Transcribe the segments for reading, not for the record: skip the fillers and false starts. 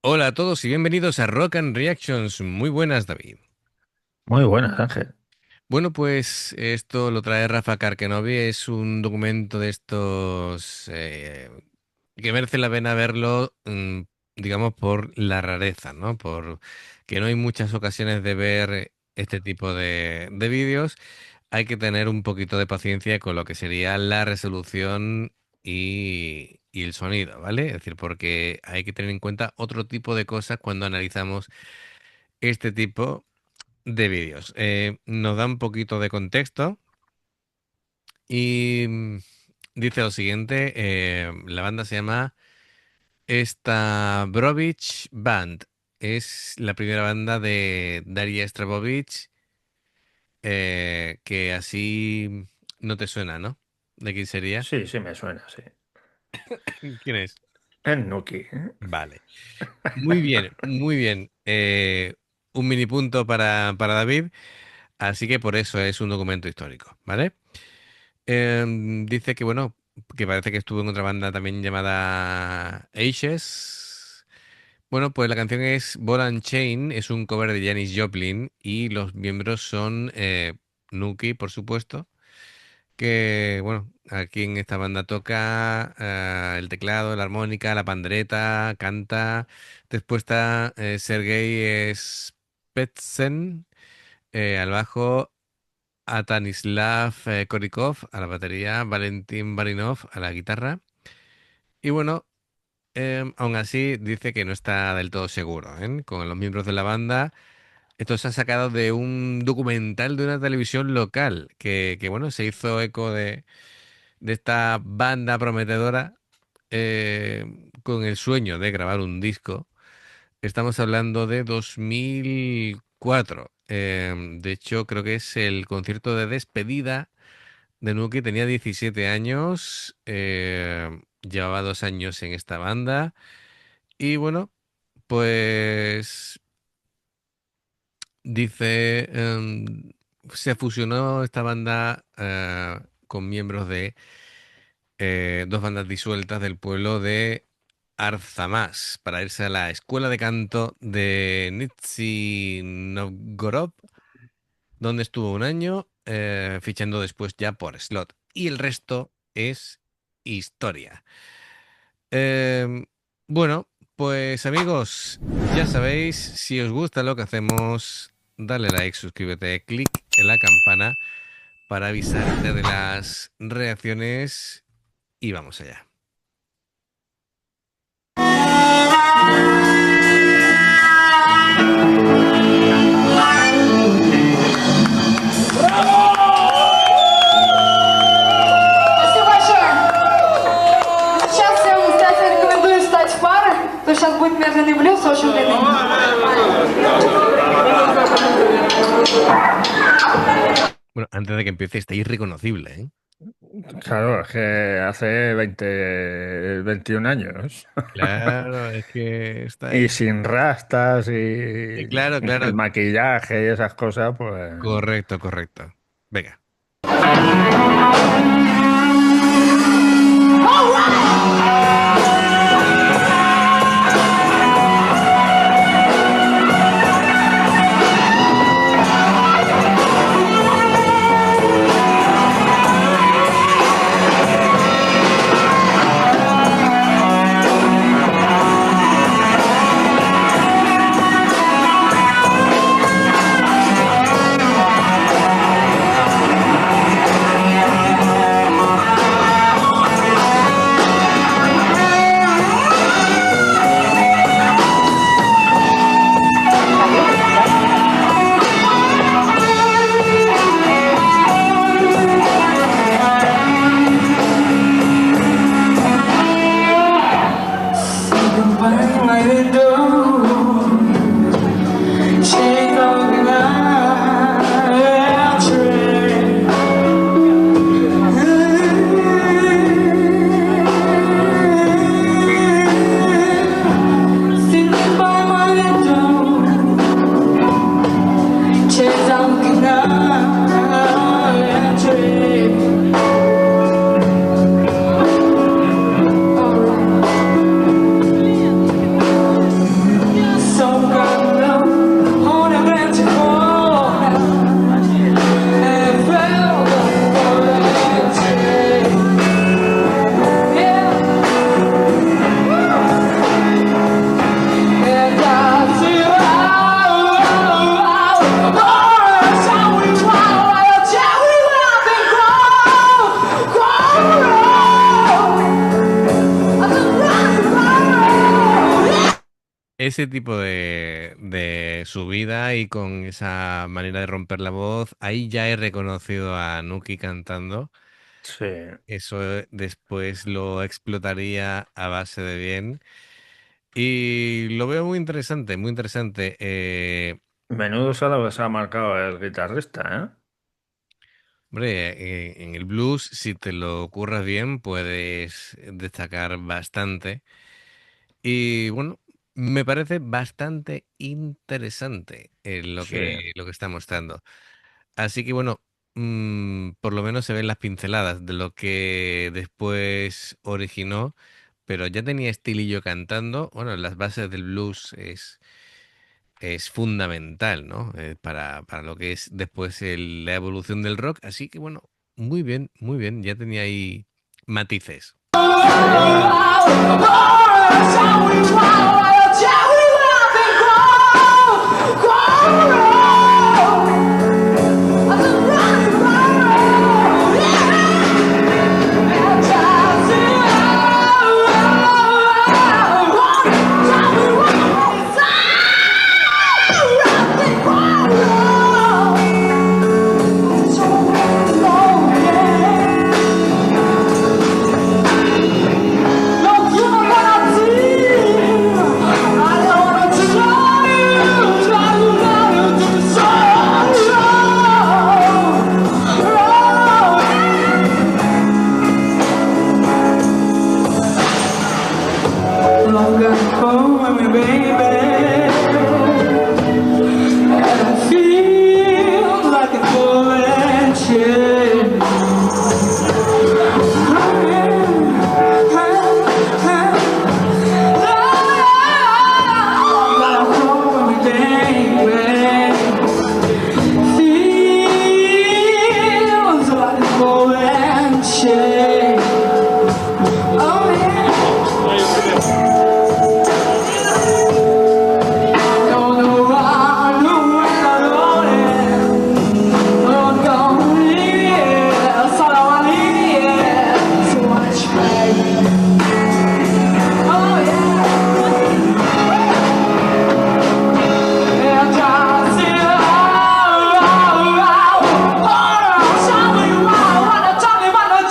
Hola a todos y bienvenidos a Rock and Reactions. Muy buenas, David. Muy buenas, Ángel. Bueno, pues esto lo trae Rafa Karkenovi. Es un documento de estos que merece la pena verlo, digamos, por la rareza, ¿no? Por que no hay muchas ocasiones de ver este tipo de vídeos. Hay que tener un poquito de paciencia con lo que sería la resolución y el sonido, ¿vale? Es decir, porque hay que tener en cuenta otro tipo de cosas cuando analizamos este tipo de vídeos. Nos da un poquito de contexto y dice lo siguiente, la banda se llama Stavrovich Band. Es la primera banda de Daria Stavrovich, que así no te suena, ¿no? ¿De quién sería? Sí, sí, me suena, sí. ¿Quién es? Es Nuki. Vale. Muy bien, muy bien. Un mini punto para David, así que por eso es un documento histórico, ¿vale? Dice que, bueno, que parece que estuvo en otra banda también llamada Aces. Bueno, pues la canción es Ball and Chain, es un cover de Janis Joplin y los miembros son Nuki, por supuesto, que, bueno, aquí en esta banda toca el teclado, la armónica, la pandereta, canta. Después está Sergei Spetsen al bajo, Atanislav Korikov a la batería, Valentín Barinov a la guitarra. Y bueno, aún así dice que no está del todo seguro, ¿eh? Con los miembros de la banda. Esto se ha sacado de un documental de una televisión local que bueno, se hizo eco de esta banda prometedora con el sueño de grabar un disco. Estamos hablando de 2004. De hecho, creo que es el concierto de despedida de Nuki. Tenía 17 años, llevaba 2 años en esta banda y bueno, pues dice, se fusionó esta banda con miembros de dos bandas disueltas del pueblo de Arzamas para irse a la escuela de canto de Nizhny Novgorod, donde estuvo un año, fichando después ya por Slot. Y el resto es historia. Em, bueno, pues amigos, ya sabéis, si os gusta lo que hacemos, dale like, suscríbete, clic en la campana para avisarte de las reacciones y vamos allá. Спасибо большое. Сейчас всем, кстати, рекомендую встать в пары, то сейчас будет медленный блюз, очень длинный. Bueno, antes de que empiece, está irreconocible, ¿eh? Claro, es que hace 21 años. Claro, es que está Y ahí. sin rastas y Claro, claro. el maquillaje y esas cosas, pues. Correcto, correcto. Venga. ese tipo de subida y con esa manera de romper la voz, ahí ya he reconocido a Nuki cantando. Sí. Eso después lo explotaría a base de bien. Y lo veo muy interesante, muy interesante. Menudo solo se ha marcado el guitarrista, ¿eh? Hombre, en el blues, si te lo curras bien, puedes destacar bastante. Y bueno, me parece bastante interesante Sí. lo que está mostrando. Así que bueno, por lo menos se ven las pinceladas de lo que después originó, pero ya tenía estilillo cantando. Bueno, las bases del blues es fundamental, ¿no? Para lo que es después la evolución del rock. Así que bueno, muy bien, ya tenía ahí matices. Sí. Love got home with me, baby. And it feels like a bullet shit. Feels like a bullet shit. Oh yeah. No, no, I know when I know it. I'm gonna need it. That's all I need. Yeah. So much pain. Oh yeah. And I see it all. Oh, show me why. Wanna tell me what the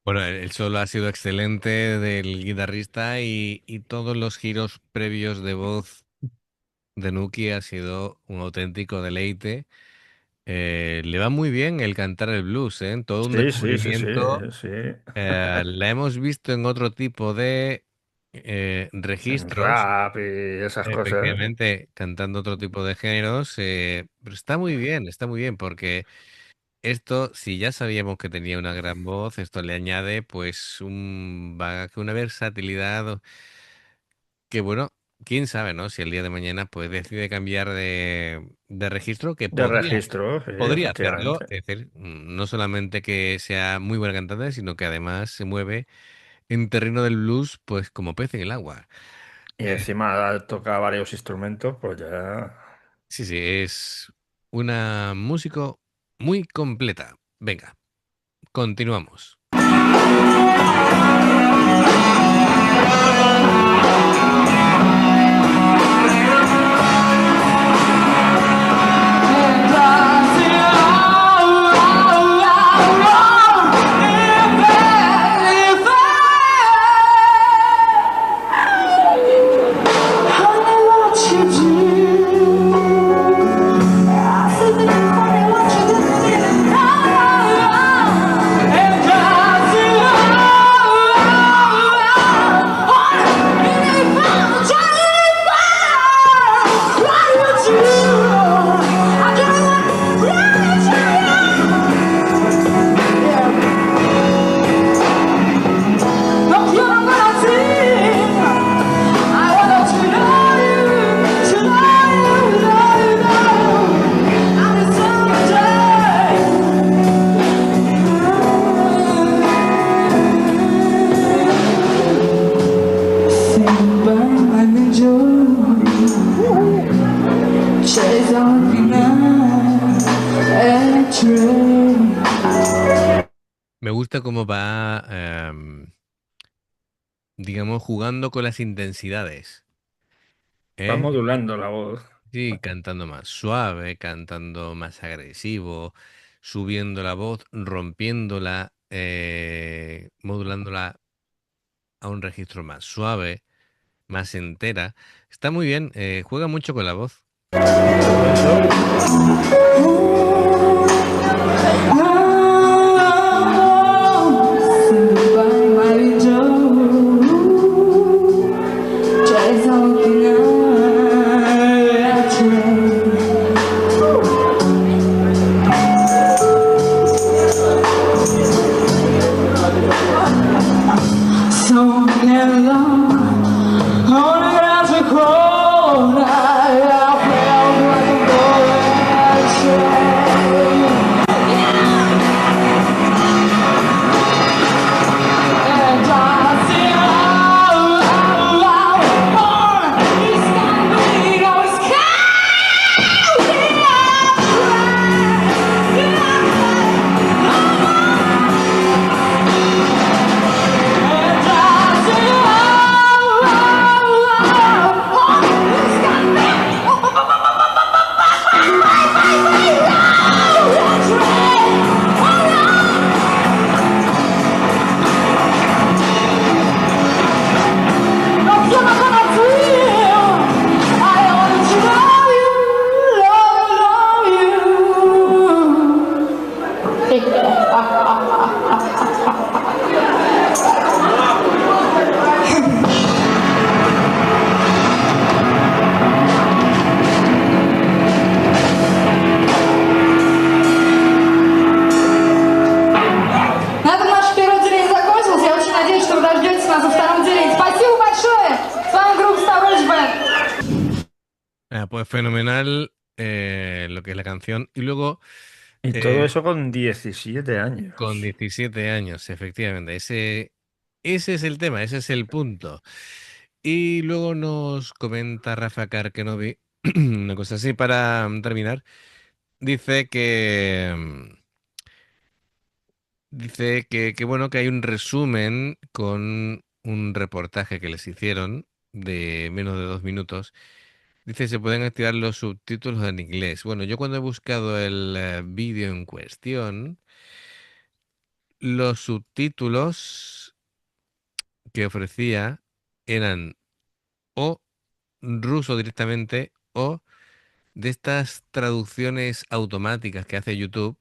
Bueno, el solo ha sido excelente del guitarrista y todos los giros previos de voz de Nuki ha sido un auténtico deleite. Le va muy bien el cantar el blues, ¿eh? Todo un Sí, sí, sí, sí, descubrimiento. sí. La hemos visto en otro tipo de En registros, rap y esas cosas. efectivamente, cantando otro tipo de géneros, pero está muy bien, porque esto, si ya sabíamos que tenía una gran voz, esto le añade pues un bagaje, una versatilidad que bueno, quién sabe, ¿no? Si el día de mañana pues decide cambiar de registro, que De registro, sí, podría hacerlo, efectivamente. es decir, no solamente que sea muy buena cantante, sino que además se mueve en terreno del blues pues como pez en el agua. Y Eh, encima toca varios instrumentos, pues ya. Sí, sí, es una músico muy completa. Venga, continuamos. And I say, honey, what you do? I said, honey, what you do? And I say, Chase on the night and train. Me gusta cómo va, digamos, jugando con las intensidades. Va ¿Eh? modulando la voz. Sí, cantando más suave, cantando más agresivo, subiendo la voz, rompiéndola, modulándola a un registro más suave, más entera. Está muy bien, juega mucho con la voz. Todo eso, На этом наш первый день закончился. Я очень надеюсь, что вы дождетесь нас во втором деле. Спасибо большое. С вами группа Storage Band. Pues fenomenal lo que es la canción. Y luego, y todo eso con 17 años. con 17 años, efectivamente. Ese es el tema, ese es el punto. Y luego nos comenta Rafa Carkenovi, una cosa así para terminar. Dice que... Dice que bueno, que hay un resumen con un reportaje que les hicieron de menos de 2 minutos. Dice, se pueden activar los subtítulos en inglés. Bueno, yo cuando he buscado el vídeo en cuestión, los subtítulos que ofrecía eran o ruso directamente o de estas traducciones automáticas que hace YouTube,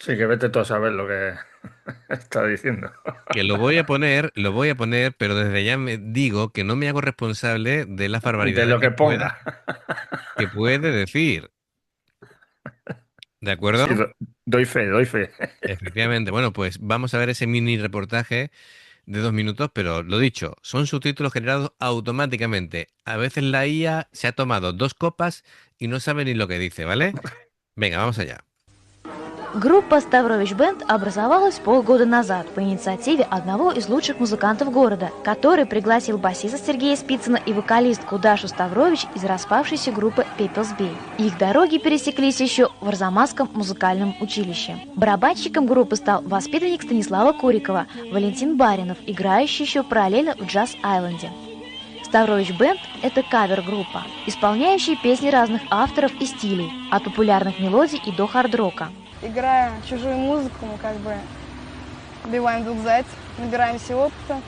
Sí, que vete tú a saber lo que está diciendo. que lo voy a poner, pero desde ya me digo que no me hago responsable de las De barbaridades lo que ponga. que puede decir. ¿De Sí, acuerdo? doy fe, doy fe. Efectivamente. Bueno, pues vamos a ver ese mini reportaje de 2 minutos, pero lo dicho, son subtítulos generados automáticamente. A veces la IA se ha tomado 2 copas y no sabe ni lo que dice, ¿vale? Venga, vamos allá. Группа «Ставрович Бенд» образовалась полгода назад по инициативе одного из лучших музыкантов города, который пригласил басиста Сергея Спицына и вокалистку Дашу Ставрович из распавшейся группы «Пепелс Бей». Их дороги пересеклись еще в Арзамасском музыкальном училище. Барабанщиком группы стал воспитанник Станислава Курикова, Валентин Баринов, играющий еще параллельно в Джаз-Айленде. Ставрович Бенд – это кавер-группа, исполняющая песни разных авторов и стилей, от популярных мелодий и до хард-рока. Играя чужую музыку, мы как бы убиваем двух зайцев, набираемся опыта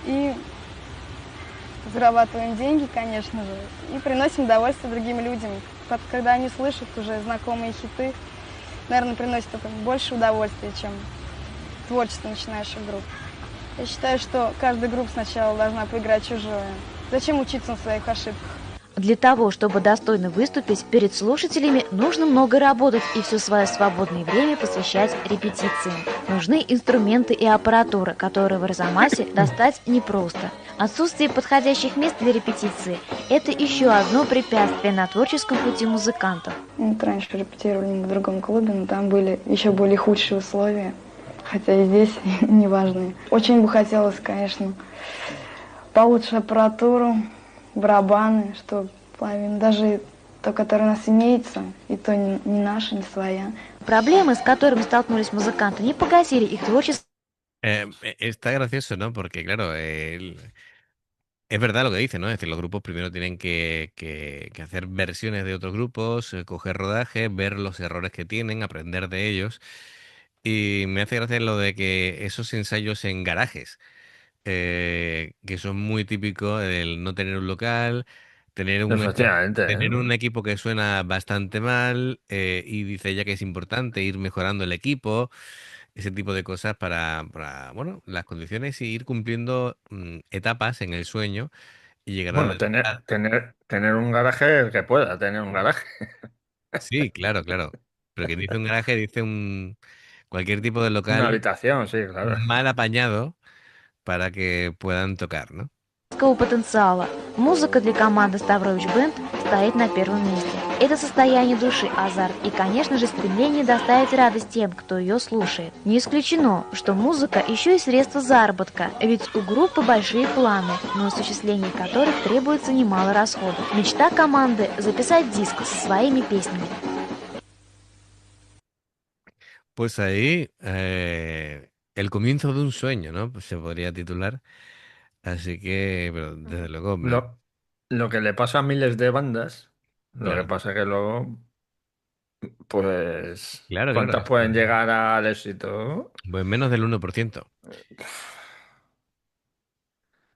и зарабатываем деньги, конечно же, и приносим удовольствие другим людям. Когда они слышат уже знакомые хиты, наверное, приносит это больше удовольствия, чем творчество начинающих групп. Я считаю, что каждая группа сначала должна поиграть чужое. Зачем учиться на своих ошибках? Для того, чтобы достойно выступить перед слушателями, нужно много работать и все свое свободное время посвящать репетициям. Нужны инструменты и аппаратура, которые в Арзамасе достать непросто. Отсутствие подходящих мест для репетиции – это еще одно препятствие на творческом пути музыкантов. Мы раньше репетировали в другом клубе, но там были еще более худшие условия, хотя и здесь неважные. Очень бы хотелось, конечно, получше аппаратуру, барабаны, что половина, даже то, которое у нас имеется, и то не наша, не своя. Проблемы, с которыми столкнулись музыканты, не погасили их творчество. Está gracioso, ¿no? Porque, claro, es verdad lo que dice, ¿no? Es decir, los grupos primero tienen que hacer versiones de otros grupos, coger rodaje, ver los errores que tienen, aprender de ellos. Y me hace gracia lo de que esos ensayos en garajes, que son muy típicos del no tener un local, tener Efectivamente, tener ¿eh? un equipo que suena bastante mal, y dice ella que es importante ir mejorando el equipo, ese tipo de cosas para, bueno, las condiciones y ir cumpliendo etapas en el sueño y llegar a Bueno, tener un garaje el que pueda tener un garaje. Sí, claro, claro. Pero quien dice un garaje dice cualquier tipo de Una local habitación, sí, claro. mal apañado para que puedan tocar, ¿no? Потенциала. Музыка для команды Ставрович Бенд стоит на первом месте. Это состояние души, азарт и, конечно же, стремление доставить радость тем, кто ее слушает. Не исключено, что музыка еще и средство заработка, ведь у группы большие планы, на осуществление которых требуется немало расходов. Мечта команды – записать диск со своими песнями. Pues ahí, el comienzo de un sueño, ¿no? Pues se podría titular. Así que, pero desde luego, hombre, Lo, lo que le pasa a miles de bandas, lo que claro, pasa es que luego, pues, claro, claro. ¿cuántas pueden llegar al éxito? Pues menos del 1%.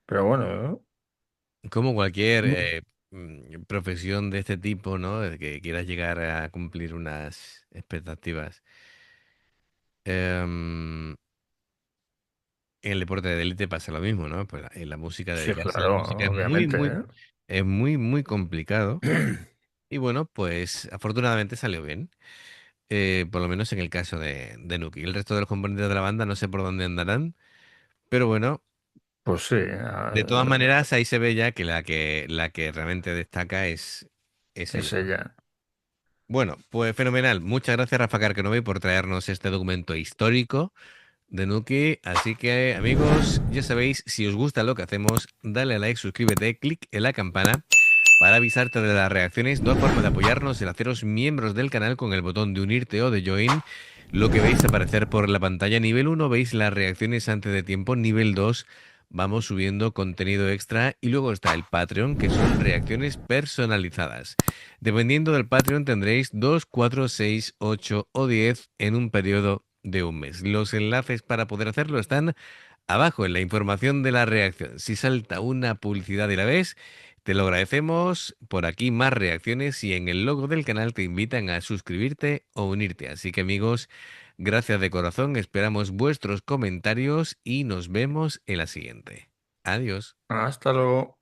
Pero bueno, Como cualquier ¿no? profesión de este tipo, ¿no? De que quieras llegar a cumplir unas expectativas. Em, en el deporte de élite pasa lo mismo, ¿no? Pues en la música, Sí, dedicarse a la claro, música obviamente, ¿eh? es muy, muy complicado. Y bueno, pues afortunadamente salió bien. Por lo menos en el caso de Nuki. El resto de los componentes de la banda no sé por dónde andarán. Pero bueno, Pues sí, de todas maneras, ahí se ve ya que la que realmente destaca es ella. es ella. Bueno, pues fenomenal. Muchas gracias, Rafa Carcanove, por traernos este documento histórico de Nuki. Así que, amigos, ya sabéis, si os gusta lo que hacemos, dale a like, suscríbete, clic en la campana para avisarte de las reacciones. Dos formas de apoyarnos: el haceros miembros del canal con el botón de unirte o de join. Lo que veis aparecer por la pantalla. Nivel 1 veis las reacciones antes de tiempo. Nivel 2 vamos subiendo contenido extra. Y luego está el Patreon, que son reacciones personalizadas. Dependiendo del Patreon tendréis 2, 4, 6, 8 o 10 en un periodo de un mes. Los enlaces para poder hacerlo están abajo en la información de la reacción. Si salta una publicidad y la ves, te lo agradecemos. Por aquí más reacciones y en el logo del canal te invitan a suscribirte o unirte. Así que, amigos, gracias de corazón. Esperamos vuestros comentarios y nos vemos en la siguiente. Adiós. Hasta luego.